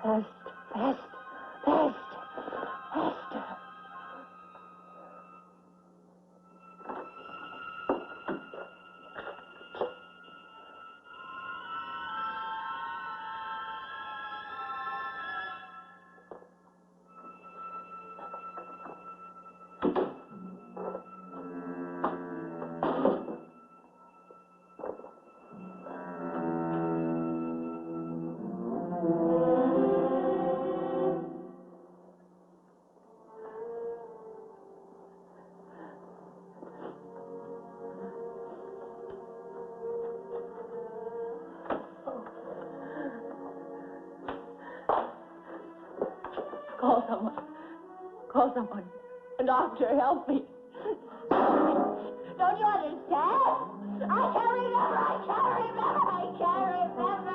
Fast, fast, fast, faster. Call someone. Call someone. A doctor, help me. Don't you understand? I can't remember. I can't remember. I can't remember.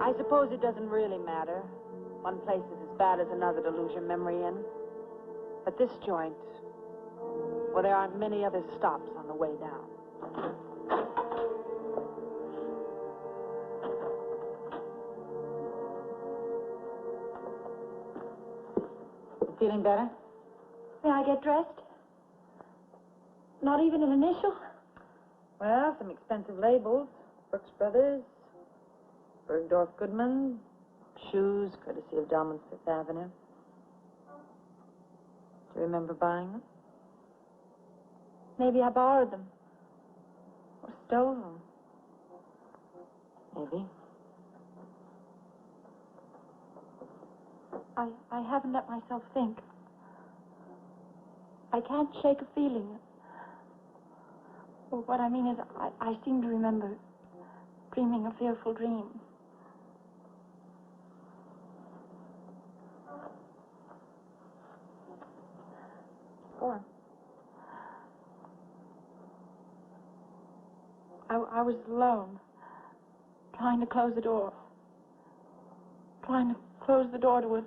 I suppose it doesn't really matter. One place is as bad as another to lose your memory in. But this joint, well, there aren't many other stops on the way down. You feeling better? May I get dressed? Not even an initial? Well, some expensive labels. Brooks Brothers, Bergdorf Goodman, shoes, courtesy of Delman's Fifth Avenue. Do you remember buying them? Maybe I borrowed them. Or stole them? Maybe. I haven't let myself think. I can't shake a feeling. Well, what I mean is, I seem to remember dreaming a fearful dream. Go on. I was alone, trying to close the door. Trying to close the door to a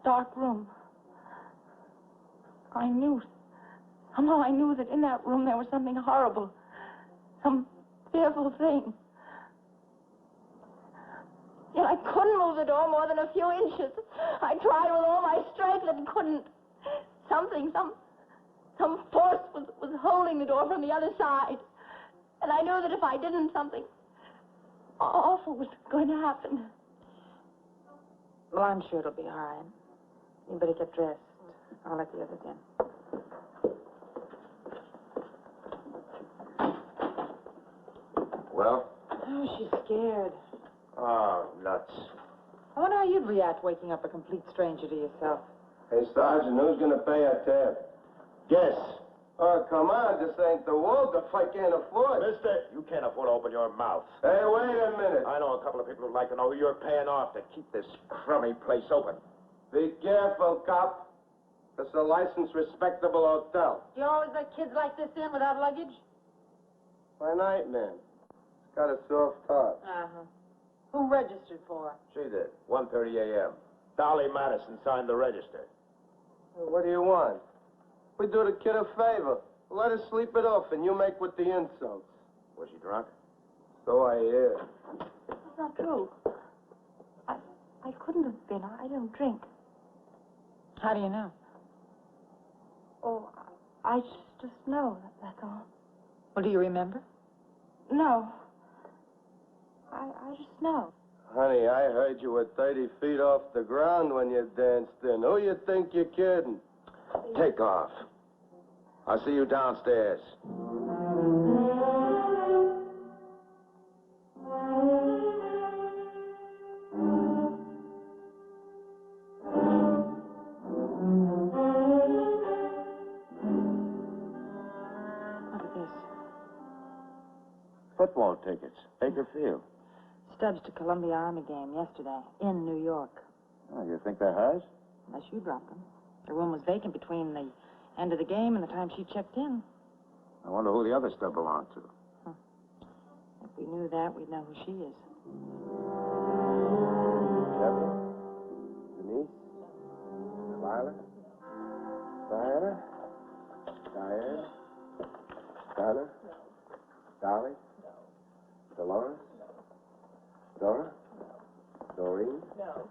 dark room. Somehow I knew that in that room there was something horrible, some fearful thing. Yet I couldn't move the door more than a few inches. I tried with all my strength and couldn't. Some force was holding the door from the other side. And I knew that if I didn't, something awful was going to happen. Well, I'm sure it'll be all right. You better get dressed. I'll let the others in. Well? Oh, she's scared. Oh, nuts. I wonder how you'd react waking up a complete stranger to yourself. Hey, Sergeant, who's gonna pay our tab? Guess. Oh, come on, this ain't the world if I can't afford. Mister, you can't afford to open your mouth. Hey, wait a minute. I know a couple of people who'd like to know who you're paying off to keep this crummy place open. Be careful, cop. It's a licensed, respectable hotel. Do you always let kids like this in without luggage? My night, man. It's got a soft heart. Uh-huh. Who registered for? She did. 1:30 a.m. Dolly Madison signed the register. Well, what do you want? We do the kid a favor. Let her sleep it off, and you make with the insults. Was she drunk? So I hear. That's not true. I couldn't have been. I don't drink. How do you know? Oh, I just know, that's all. Well, do you remember? No. I just know. Honey, I heard you were 30 feet off the ground when you danced in. Who you think you're kidding? Take off. I'll see you downstairs. Look at this. Football tickets. Baker Field. Stubs to Columbia Army game yesterday in New York. Oh, you think they're hers? Unless you dropped them. The room was vacant between the end of the game and the time she checked in. I wonder who the other stub belonged to. If we knew that, we'd know who she is. Dora? Doreen? No.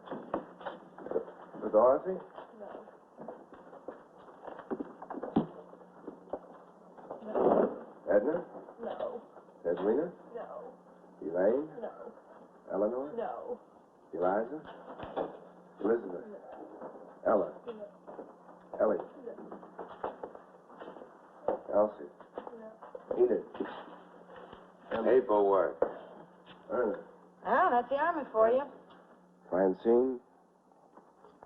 The Dorothy? No. Edna? No. Edwina? No. Elaine? No. Eleanor? No. Eliza? Elizabeth? Ella? Ellie? Elsie? Enid? Paperwork. Ernest? Ah, that's the Army for you. Francine?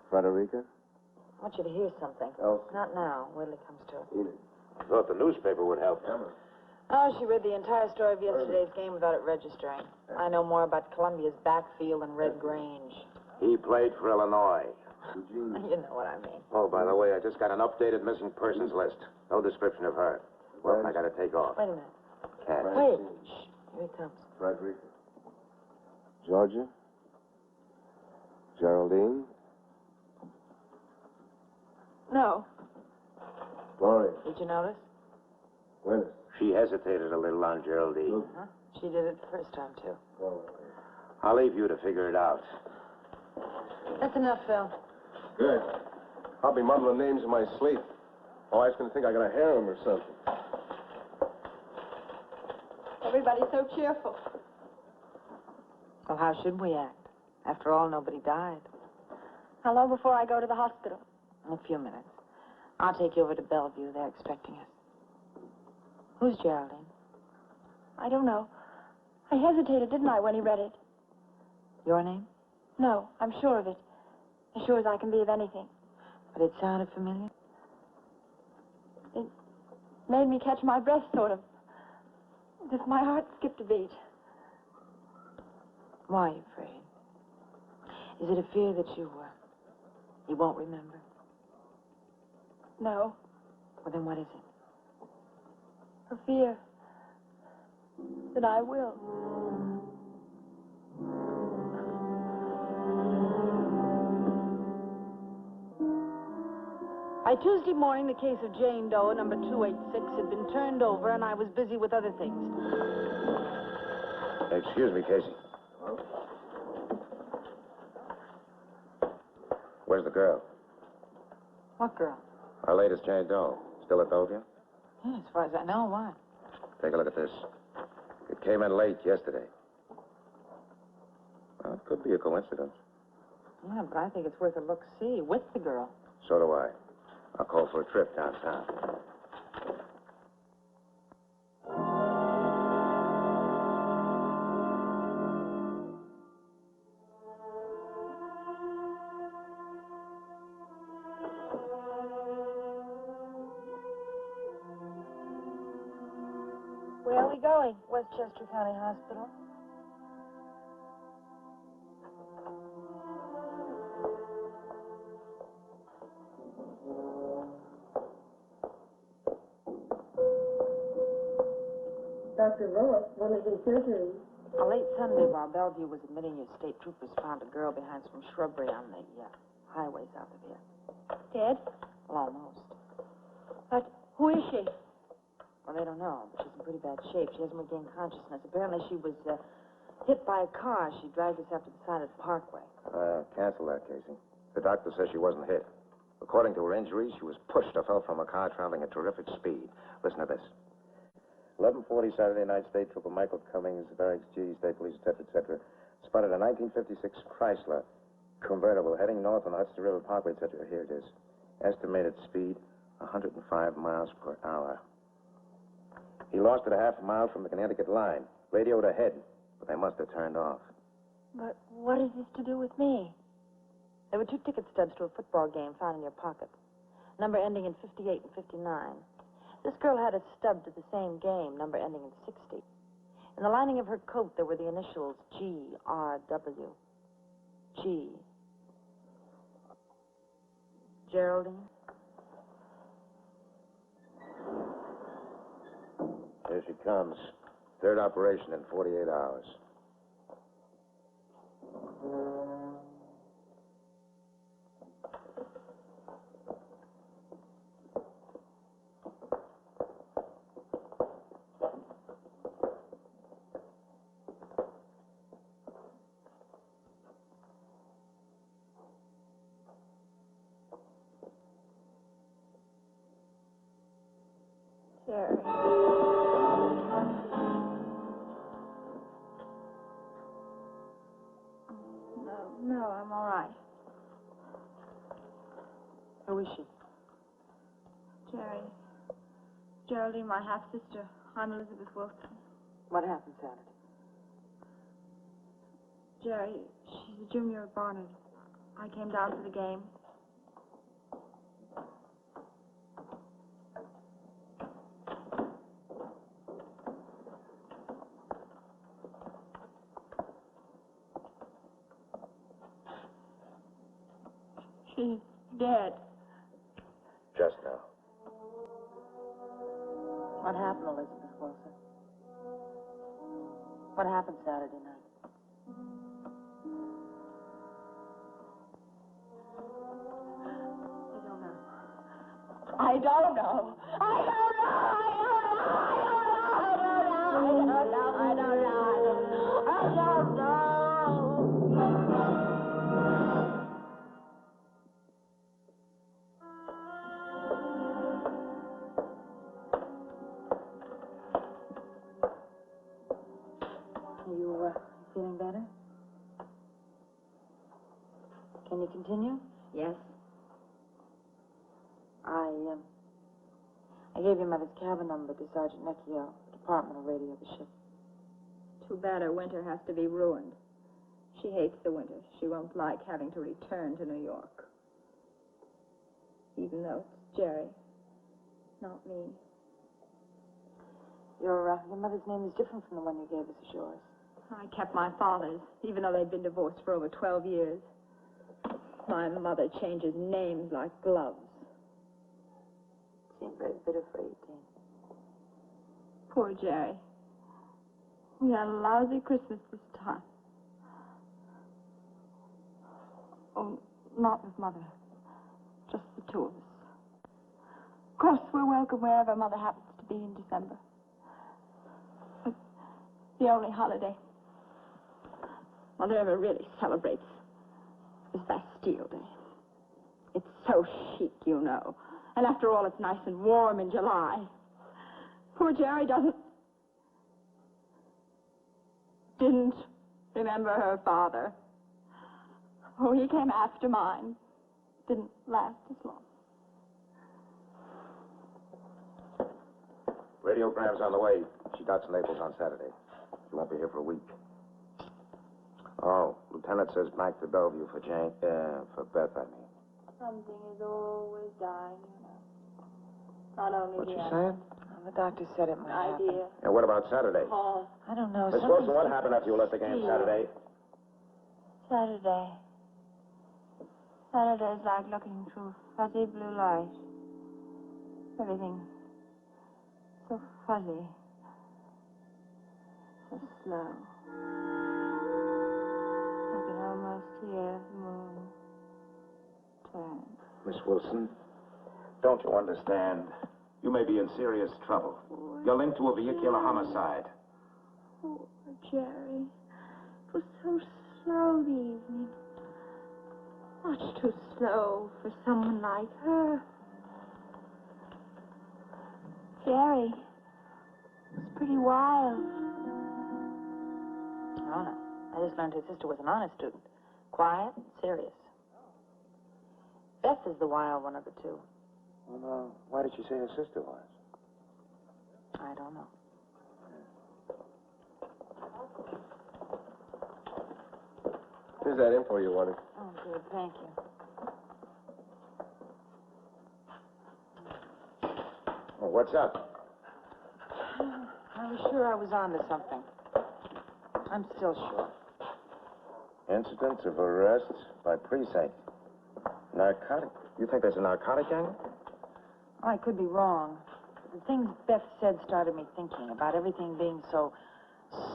Frederica? I want you to hear something. Elsie? Not now. Wait till it comes to it. Enid? I thought the newspaper would help. Emma? Oh, she read the entire story of yesterday's game without it registering. I know more about Columbia's backfield than Red Grange. He played for Illinois. Eugene? You know what I mean. Oh, by the way, I just got an updated missing persons list. No description of her. Well, I gotta take off. Wait a minute. Cat. Wait. Francine? Shh. Here he comes. Frederica? Georgia? Geraldine? No. Gloria? Did you notice? Willis? She hesitated a little on Geraldine. Huh? She did it the first time, too. I'll leave you to figure it out. That's enough, Phil. Good. I'll be mumbling names in my sleep. My wife's gonna think I got a harem or something. Everybody's so cheerful. Well, how should we act? After all, nobody died. How long before I go to the hospital? In a few minutes. I'll take you over to Bellevue. They're expecting us. Who's Geraldine? I don't know. I hesitated, didn't I, when he read it? Your name? No, I'm sure of it. As sure as I can be of anything. But it sounded familiar. It made me catch my breath, sort of. As if my heart skipped a beat. Why are you afraid? Is it a fear that you won't remember? No, Well, then what is it? a fear that I will. By Tuesday morning, the case of Jane Doe, number 286, had been turned over, and I was busy with other things. Excuse me, Casey. Where's the girl? What girl? Our latest Jane Doe. Still at Bellevue? Yeah, as far as I know, why? Take a look at this. It came in late yesterday. Well, it could be a coincidence. Yeah, but I think it's worth a look-see with the girl. So do I. I'll call for a trip downtown. Where are we going? Westchester County Hospital. Dr. Lewis, when is his surgery? Late Sunday, while Bellevue was admitting you, state troopers found a girl behind some shrubbery on the highway south of here. Dead? Well, almost. But who is she? Well, they don't know, but she's in pretty bad shape. She hasn't regained consciousness. Apparently, she was hit by a car. She dragged herself to the side of the parkway. Cancel that, Casey. The doctor says she wasn't hit. According to her injuries, she was pushed or fell from a car traveling at terrific speed. Listen to this. 11:40 Saturday night, State Trooper Michael Cummings, Barracks G, State Police, etc., spotted a 1956 Chrysler convertible heading north on the Hudson River Parkway, etc. Here it is. Estimated speed, 105 miles per hour. He lost it a half a mile from the Connecticut line. Radioed ahead, but they must have turned off. But what has this to do with me? There were 2 ticket stubs to a football game found in your pocket. Number ending in 58 and 59. This girl had a stub to the same game, number ending in 60. In the lining of her coat, there were the initials G-R-W. G. Geraldine? Here she comes. Third operation in 48 hours. No, I'm all right. Who is she? Jerry. Geraldine, my half-sister. I'm Elizabeth Wilson. What happened Saturday? Jerry, she's a junior at Barnard. I came down for the game. She's dead. Just now. What happened, Elizabeth Wilson? What happened Saturday night? I don't know. Are you feeling better? Can you continue? Yes. I gave your mother's cabin number to Sergeant Necchio, Department of Radio of the ship. Too bad her winter has to be ruined. She hates the winter. She won't like having to return to New York. Even though it's Jerry, not me. Your mother's name is different from the one you gave us as yours. I kept my father's, even though they'd been divorced for over 12 years. My mother changes names like gloves. Seemed very bitter for 18. Poor Jerry. We had a lousy Christmas this time. Oh, not with Mother. Just the two of us. Of course, we're welcome wherever Mother happens to be in December. But the only holiday Mother ever really celebrates is Bastille Day. It's so chic, you know. And after all, it's nice and warm in July. Poor Jerry didn't remember her father. Oh, he came after mine. Didn't last as long. Radiogram's on the way. She docks in Naples on Saturday. She won't be here for a week. Oh, Lieutenant says back to Bellevue for Beth, I mean. Something is always dying, you know. Not only What's she the saying? The doctor said it might happen. idea. And what about Saturday? Paul. I don't know. Miss Wilson, what happened after you left the game Saturday? Saturday's like looking through fuzzy blue light. Everything so fuzzy. So slow. I can almost hear the moon turn. Miss Wilson, don't you understand? You may be in serious trouble. You're linked to a vehicular homicide. Poor Jerry. It was so slow the evening. Much too slow for someone like her. Jerry was pretty wild. Oh, no. I just learned his sister was an honor student. Quiet, serious. Beth is the wild one of the two. Well, why did she say her sister was? I don't know. Here's that info you wanted. Oh, good. Thank you. Well, what's up? I was sure I was on to something. I'm still sure. Incidents of arrests by precinct. Narcotic? You think there's a narcotic gang? Oh, I could be wrong. The things Beth said started me thinking about everything being so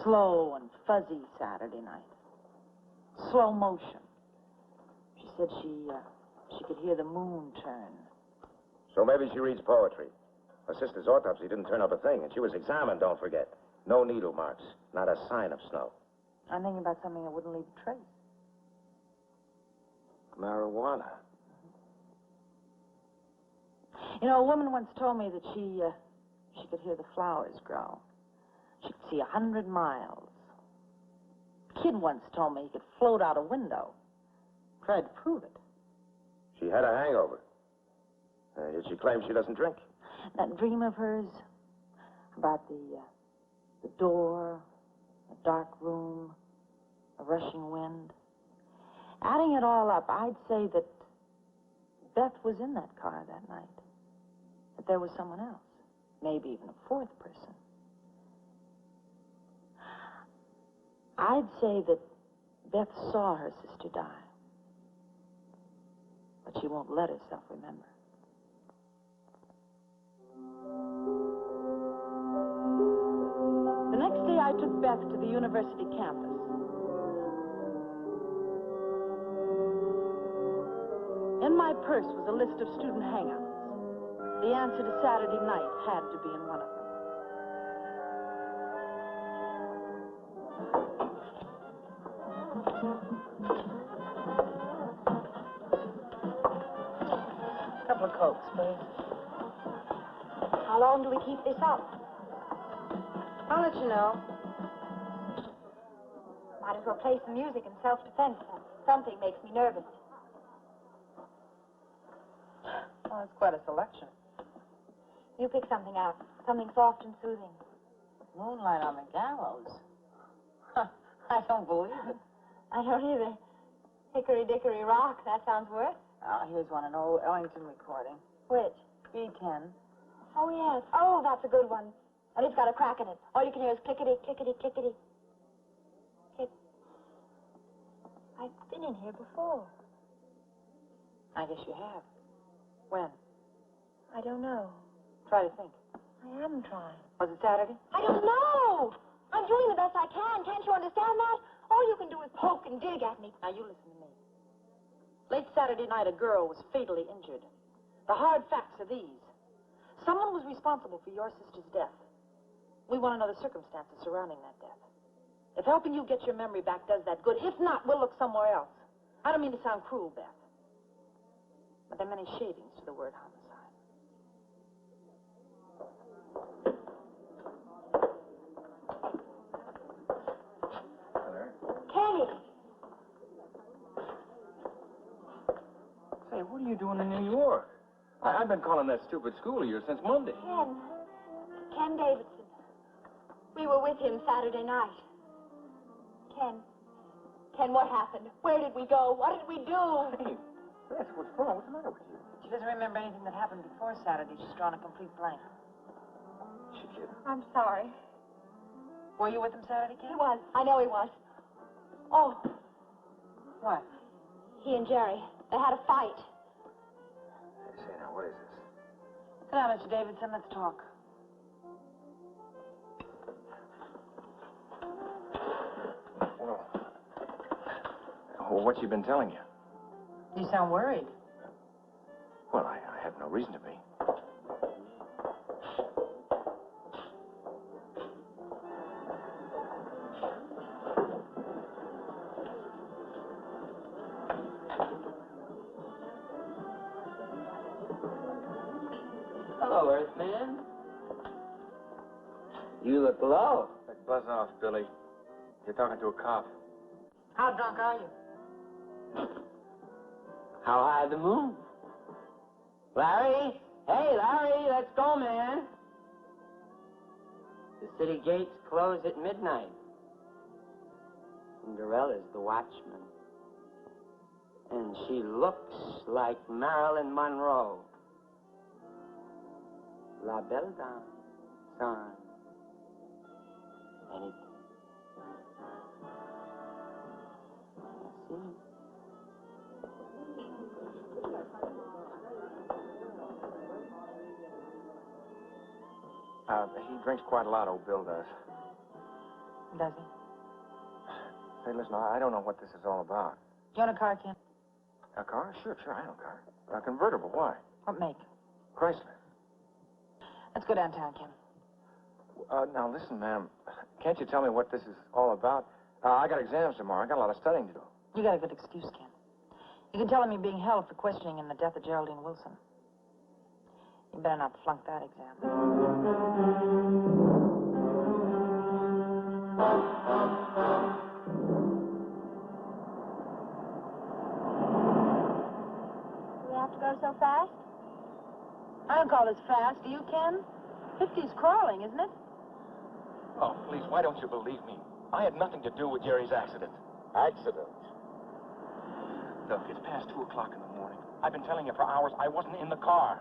slow and fuzzy Saturday night. Slow motion. She said she could hear the moon turn. So maybe she reads poetry. Her sister's autopsy didn't turn up a thing, and she was examined, don't forget. No needle marks, not a sign of snow. I'm thinking about something that wouldn't leave a trace. Marijuana. You know, a woman once told me that she could hear the flowers grow. She could see 100 miles. A kid once told me he could float out a window. tried to prove it. She had a hangover. Yet she claims she doesn't drink. That dream of hers about the door, a dark room, a rushing wind. Adding it all up, I'd say that Beth was in that car that night. That there was someone else. Maybe even a fourth person. I'd say that Beth saw her sister die. But she won't let herself remember. The next day, I took Beth to the university campus. In my purse was a list of student hangouts. The answer to Saturday night had to be in one of them. A couple of Cokes, please. How long do we keep this up? I'll let you know. Might as well play some music in self-defense. Something makes me nervous. Well, it's quite a selection. You pick something out. Something soft and soothing. Moonlight on the gallows. I don't believe it. I don't either. Hickory Dickory Rock. That sounds worse. Oh, here's one, an old Ellington recording. Which? B10. Oh, yes. Oh, that's a good one. And it's got a crack in it. All you can hear is clickety, clickety, clickety. Click. I've been in here before. I guess you have. When? I don't know. Try to think. I am trying. Was it Saturday? I don't know! I'm doing the best I can. Can't you understand that? All you can do is poke and dig at me. Now, you listen to me. Late Saturday night, a girl was fatally injured. The hard facts are these. Someone was responsible for your sister's death. We want to know the circumstances surrounding that death. If helping you get your memory back does that good, if not, we'll look somewhere else. I don't mean to sound cruel, Beth. But there are many shadings to the word homicide. Kenny! Say, what are you doing in New York? I've been calling that stupid school of yours since Monday. Ken Davidson. We were with him Saturday night. Ken, what happened? Where did we go? What did we do? Hey, Beth, what's wrong? What's the matter with you? She doesn't remember anything that happened before Saturday. She's drawn a complete blank. She did. I'm sorry. Were you with him Saturday, Ken? He was. I know he was. Oh, What? he and Jerry. They had a fight. Hey, say now, what is this? Sit down, Mr. Davidson. Let's talk. Well, what's she been telling you? You sound worried. Well, I have no reason to be. Hello, Earthman. You look low. Hey, buzz off, Billy. You're talking to a cop. How drunk are you? How high the moon? Larry? Hey, Larry, let's go, man. The city gates close at midnight. Cinderella's the watchman. And she looks like Marilyn Monroe. La Belle Dame, son. Anything. See? He drinks quite a lot, old Bill does. Does he? Hey, listen, I don't know what this is all about. Do you own a car, Ken? A car? Sure, I own a car. A convertible, why? What make? Chrysler. Let's go downtown, Ken. Now, listen, ma'am. Can't you tell me what this is all about? I got exams tomorrow. I got a lot of studying to do. You got a good excuse, Ken. You can tell him you're being held for questioning in the death of Geraldine Wilson. You better not flunk that exam. go so fast? I don't call this fast. Do you, Ken? 50's crawling, isn't it? Oh, please, why don't you believe me? I had nothing to do with Jerry's accident. Accident? Look, it's past 2 o'clock in the morning. I've been telling you for hours I wasn't in the car.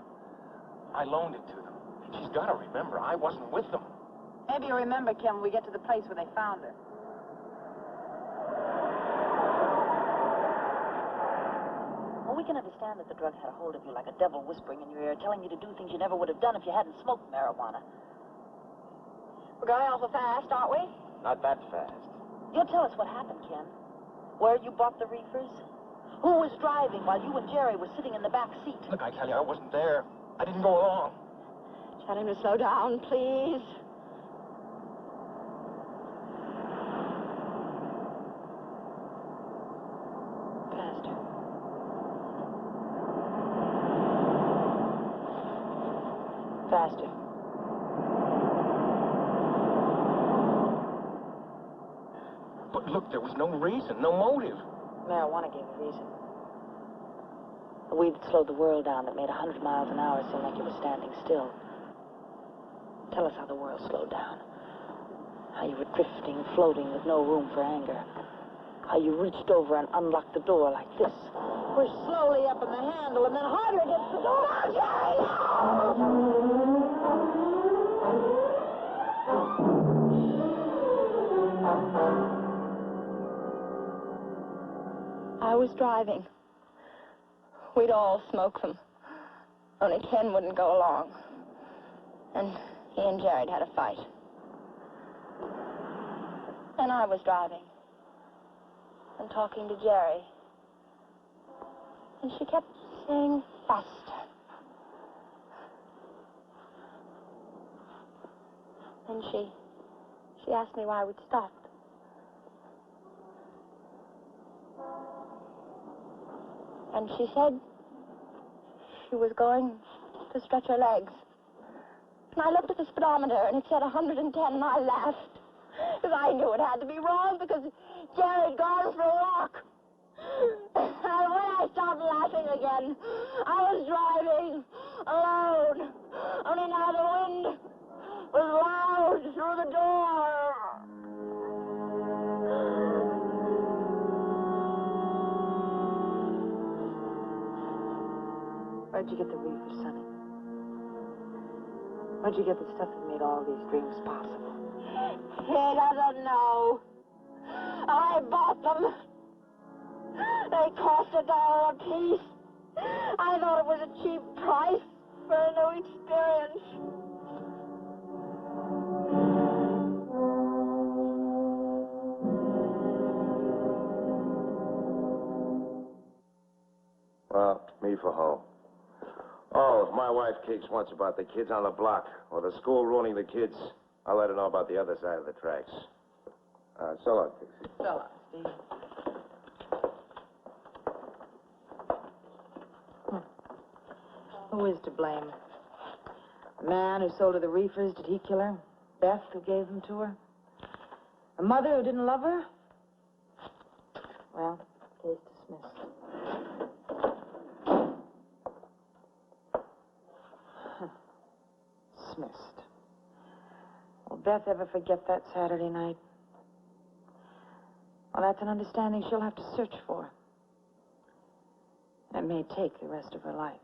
I loaned it to them. She's got to remember, I wasn't with them. Maybe you remember, Ken, when we get to the place where they found her. Well, we can understand that the drug had a hold of you like a devil whispering in your ear, telling you to do things you never would have done if you hadn't smoked marijuana. We're going awful fast, aren't we? Not that fast. You'll tell us what happened, Ken. Where you bought the reefers? Who was driving while you and Jerry were sitting in the back seat? Look, I tell you, I wasn't there. I didn't go along. Tell him to slow down, please. Faster. Faster. But look, there was no reason, no motive. Marijuana gave a reason. The weed that slowed the world down, that made 100 miles an hour seem like it was standing still. Tell us how the world slowed down. How you were drifting, floating with no room for anger. How you reached over and unlocked the door like this. Pushed slowly up in the handle and then harder against the door. No, Jerry, I was driving. We'd all smoke them. Only Ken wouldn't go along. And he and Jared had a fight. And I was driving. And talking to Jerry. And she kept saying, faster. And she asked me why we'd stopped. And she said she was going to stretch her legs. And I looked at the speedometer, and it said 110, and I laughed. Because I knew it had to be wrong, because Jerry had gone for a walk. And when I stopped laughing again, I was driving alone. Only now the wind was loud through the door. Where'd you get the reefers, Sonny? Where'd you get the stuff that made all these dreams possible? He doesn't know. I bought them. They cost $1 a piece. I thought it was a cheap price for a new experience. Well, me for home. Oh, if my wife kicks once about the kids on the block or the school ruining the kids, I'll let her know about the other side of the tracks. So long, Pixie. So long, Steve. Who is to blame? The man who sold her the reefers, did he kill her? Beth, who gave them to her? A mother who didn't love her? Well, case dismissed. Dismissed. Will Beth ever forget that Saturday night? Well, that's an understanding she'll have to search for. It may take the rest of her life.